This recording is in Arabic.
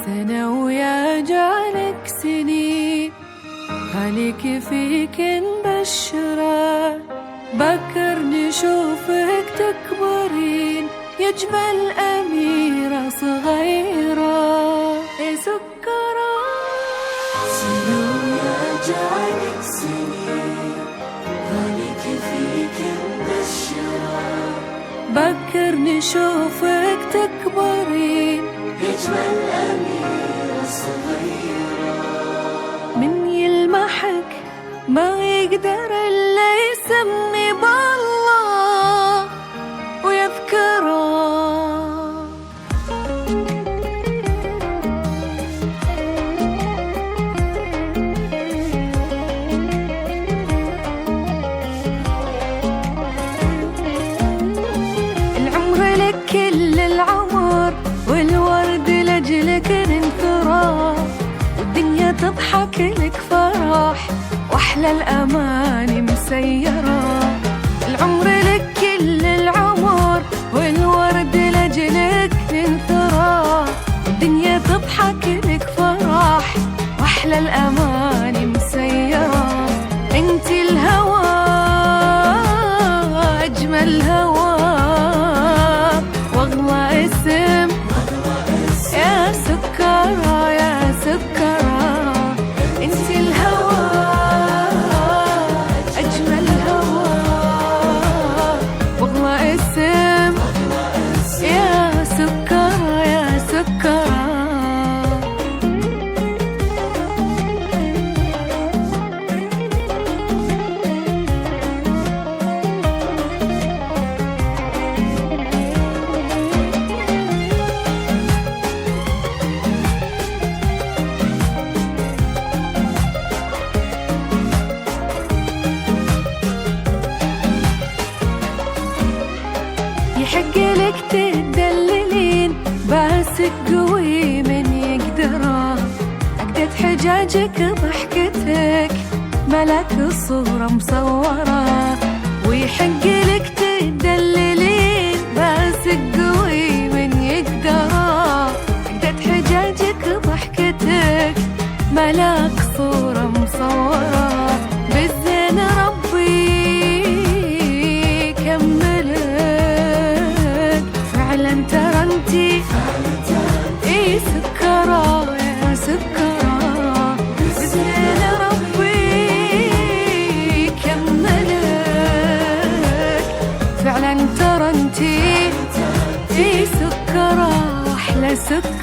سنة ويا جالك سنين، خليك فيك نبشره، بكر نشوفك تكبرين يا جمال أميرة صغيرة يا سكرة. سنة ويا جالك سنين، خليك فيك نبشره، بكر نشوفك تكبرين يجمل أميرة صغيرة. من يلمحك ما يقدر إلا يسمي بالله ويذكره. العمر لك كل العمر، والورد لجلك ننثره، والدنيا تضحك لك فرح، واحلى الاماني مسيره. العمر لك كل العمر، والورد لجلك ننثره، والدنيا تضحك لك فرح، واحلى الاماني مسيره. انت الهوى اجمل هوى واغلى اسم يا سكرة يا سكرة. انت الهوى اجمل هوى واغلى اسم يا سكرة يا سكرة. يحق لك تدللين، باسك قوي من يقدره، عقدة حجاجك ضحكتك ملك الصورة مصورة. ويحق لك تدللين، باسك قوي من يقدره، عقدة حجاجك ضحكتك ملك صورة مصورة. بالزين ربي فعلا ترى انتي اي سكرة يا سكرة. بزين ربي كملك، فعلا ترى انتي اي سكرة احلى سكرة.